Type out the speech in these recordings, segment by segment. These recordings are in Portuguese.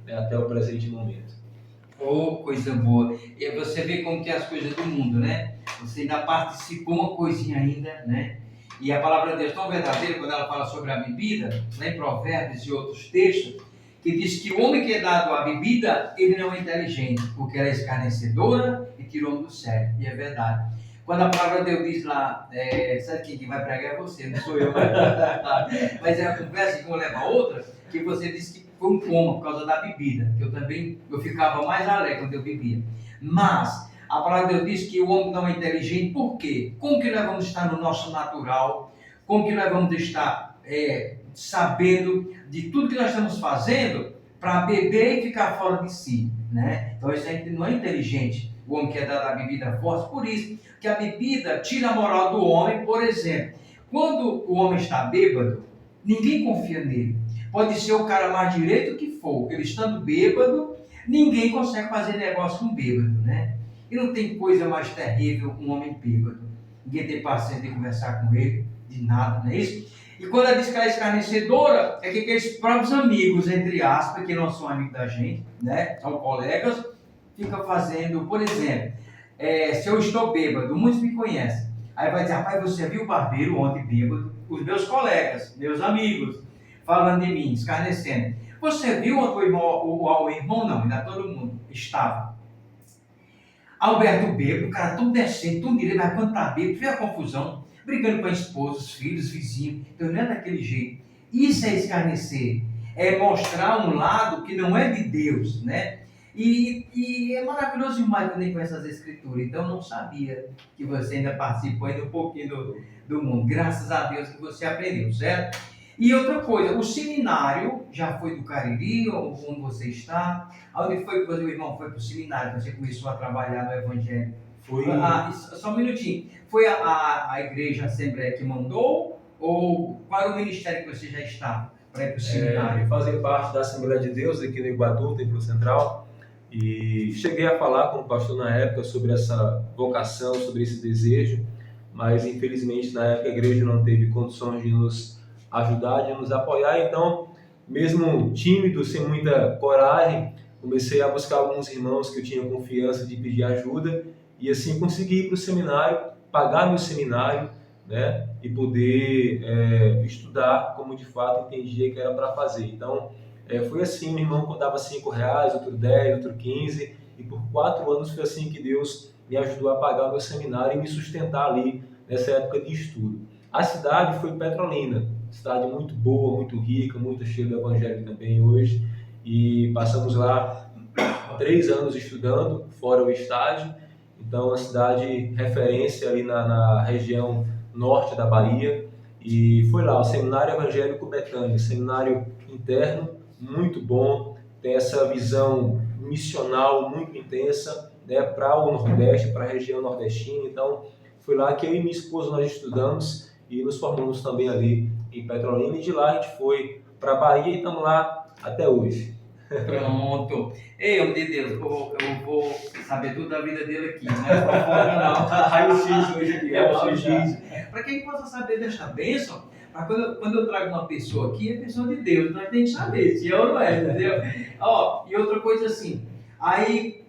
né, até o presente momento. Oh, coisa boa. E você vê como que é as coisas do mundo, né? Você ainda participou uma coisinha ainda, né? E a palavra de Deus é tão verdadeira quando ela fala sobre a bebida, lá em Provérbios e outros textos, que diz que o homem que é dado à bebida, ele não é inteligente, porque ela é escarnecedora e tira o homem do sério. E é verdade. Quando a palavra de Deus diz lá, sabe quem vai pregar é você, não sou eu. Mas é a conversa que uma leva a outra, que você disse que foi um coma por causa da bebida, que eu ficava mais alegre quando eu bebia. Mas a palavra de Deus diz que o homem não é inteligente, por quê? Como que nós vamos estar no nosso natural? Como que nós vamos estar sabendo de tudo que nós estamos fazendo para beber e ficar fora de si, né? Então isso não é inteligente, o homem que é dado a bebida forte, por isso que a bebida tira a moral do homem. Por exemplo, quando o homem está bêbado, ninguém confia nele. Pode ser o cara mais direito que for, ele estando bêbado, ninguém consegue fazer negócio com bêbado, né? E não tem coisa mais terrível um homem bêbado. Ninguém tem paciência de conversar com ele, de nada, não é isso? E quando ela diz que ela é escarnecedora, é que aqueles próprios amigos, entre aspas, que não são amigos da gente, né? São colegas, ficam fazendo, por exemplo, se eu estou bêbado, muitos me conhecem. Aí vai dizer, rapaz, você viu o barbeiro ontem bêbado? Os meus colegas, meus amigos, falando de mim, escarnecendo. Você viu o irmão? Não, ainda todo mundo estava. Alberto bêbado, o cara tão decente, tão direito, mas quando tá bêbado, vê a confusão, brigando com a esposa, os filhos, vizinhos. Então não é daquele jeito. Isso é escarnecer, é mostrar um lado que não é de Deus, né? E é maravilhoso demais quando a gente conhece as escrituras. Então eu não sabia que você ainda participou ainda um pouquinho do mundo. Graças a Deus que você aprendeu, certo? E outra coisa, o seminário já foi do Cariri, ou onde você está? Onde foi que o irmão foi para o seminário, que você começou a trabalhar no Evangelho? Foi Só um minutinho. Foi a igreja Assembleia que mandou? Ou qual era o ministério que você já estava para ir para o seminário? Fazer parte da Assembleia de Deus aqui no Iguatu, Templo Central. E cheguei a falar com o pastor na época sobre essa vocação, sobre esse desejo, mas infelizmente na época a igreja não teve condições de nos ajudar, de nos apoiar. Então, mesmo tímido, sem muita coragem, comecei a buscar alguns irmãos que eu tinha confiança de pedir ajuda e assim consegui ir para o seminário, pagar meu seminário, né, e poder estudar como de fato entendia que era para fazer. Então, foi assim, meu irmão dava R$5, outro 10, outro 15, e por 4 anos foi assim que Deus me ajudou a pagar o meu seminário e me sustentar ali nessa época de estudo. A cidade foi Petrolina, cidade muito boa, muito rica, muito cheia do evangelho também hoje, e passamos lá 3 anos estudando, fora o estágio. Então, a cidade referência ali na região norte da Bahia, e foi lá o Seminário Evangélico Betânia, seminário interno, muito bom, tem essa visão missional muito intensa, né, para o Nordeste, para a região nordestina. Então, foi lá que eu e minha esposa nós estudamos e nos formamos também ali em Petrolina, e de lá a gente foi para a Bahia e estamos lá até hoje. Pronto. Ei, homem de Deus, eu vou saber tudo da vida dele aqui, não é fofoca não. Raio-X hoje aqui, raio-X. Para quem possa saber desta bênção, quando eu trago uma pessoa aqui, é pessoa de Deus, nós temos que saber se é ou não é, entendeu? E outra coisa assim, aí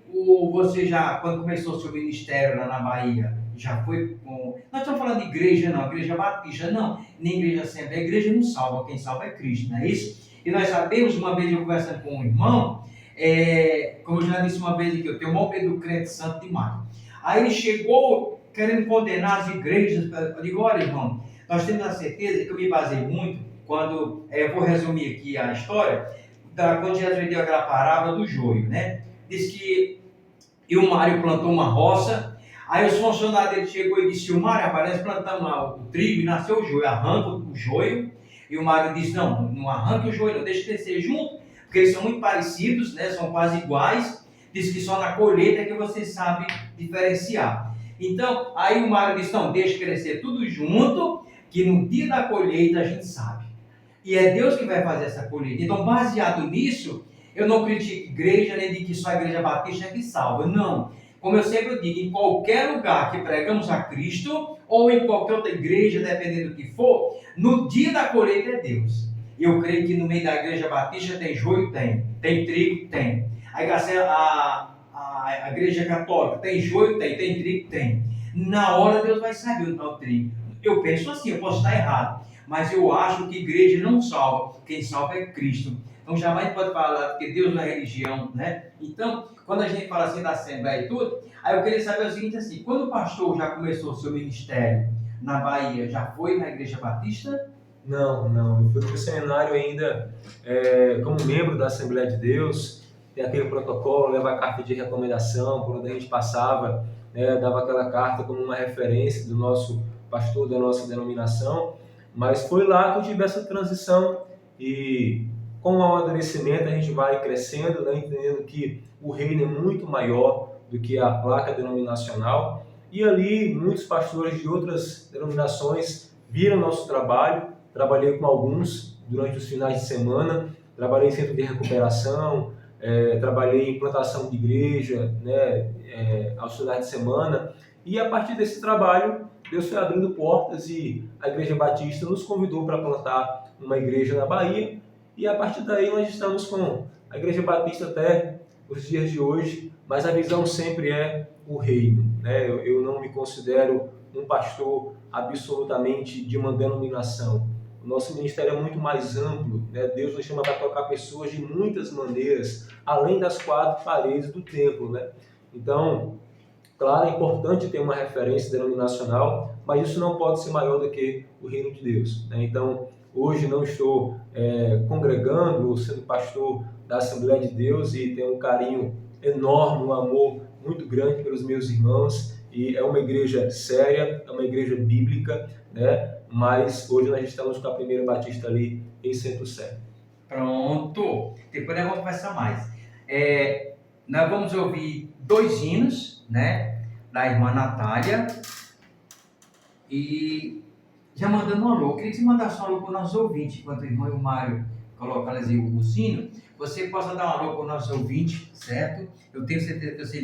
você já, quando começou o seu ministério lá na Bahia, já foi com... Nós estamos falando de igreja não, igreja batista não, nem igreja sempre, a igreja não salva, quem salva é Cristo, não é isso? E nós sabemos, uma vez eu conversando com um irmão, como eu já disse uma vez aqui, eu tenho o maior medo do crente santo demais. Aí ele chegou querendo condenar as igrejas. Eu digo, olha irmão, nós temos a certeza que eu me basei muito, quando, eu vou resumir aqui a história, quando Jesus deu aquela parábola do joio, né? Diz que o Mário plantou uma roça, aí os funcionários dele chegou e disse, o Mário, aparece plantando lá o trigo e nasceu o joio, arranca o joio. E o Mário disse, não arranque o joio, não, deixa crescer junto, porque eles são muito parecidos, né? São quase iguais. Diz que só na colheita é que você sabe diferenciar. Então, aí o Mário disse, não, deixa crescer tudo junto, que no dia da colheita a gente sabe. E é Deus que vai fazer essa colheita. Então, baseado nisso, eu não critico igreja, nem digo que só a igreja batista é que salva. Não. Como eu sempre digo, em qualquer lugar que pregamos a Cristo, ou em qualquer outra igreja, dependendo do que for, no dia da colheita é Deus. Eu creio que no meio da igreja batista tem joio? Tem trigo? Tem. Aí a igreja católica tem joio? Tem trigo? Tem. Na hora Deus vai saber onde está o trigo. Eu penso assim, eu posso estar errado, mas eu acho que igreja não salva. Quem salva é Cristo. Então jamais pode falar que Deus não é religião, né? Então, quando a gente fala assim da Assembleia e tudo, aí eu queria saber o seguinte assim, quando o pastor já começou o seu ministério na Bahia, já foi na Igreja Batista? Não, não. Eu fui para o seminário ainda como membro da Assembleia de Deus, tem aquele protocolo, leva a carta de recomendação, por onde a gente passava, né, dava aquela carta como uma referência do nosso pastor, da nossa denominação, mas foi lá que eu tive essa transição e com o amadurecimento a gente vai crescendo, né, entendendo que o reino é muito maior do que a placa denominacional e ali muitos pastores de outras denominações viram nosso trabalho. Trabalhei com alguns durante os finais de semana, trabalhei em centro de recuperação, trabalhei em plantação de igreja, né, aos finais de semana, e a partir desse trabalho, Deus foi abrindo portas e a Igreja Batista nos convidou para plantar uma igreja na Bahia, e a partir daí nós estamos com a Igreja Batista até os dias de hoje, mas a visão sempre é o reino, né? Eu não me considero um pastor absolutamente de uma denominação. O nosso ministério é muito mais amplo, né? Deus nos chama para tocar pessoas de muitas maneiras, além das quatro paredes do templo, né? Então, claro, é importante ter uma referência denominacional, mas isso não pode ser maior do que o reino de Deus, né? Então, hoje não estou congregando ou sendo pastor da Assembleia de Deus e tenho um carinho enorme, um amor muito grande pelos meus irmãos, e é uma igreja séria, é uma igreja bíblica, né? Mas hoje nós estamos com a Primeira Batista ali em Centro-Sé. Pronto! Depois nós vamos conversar mais. Nós vamos ouvir 2 hinos, né? Da irmã Natália. E já mandando um alô. Eu queria que você mandasse um alô para os nossos ouvintes, enquanto o irmão e o Mário colocam ali o sino. Você possa dar um alô para os nossos ouvintes, certo? Eu tenho certeza que você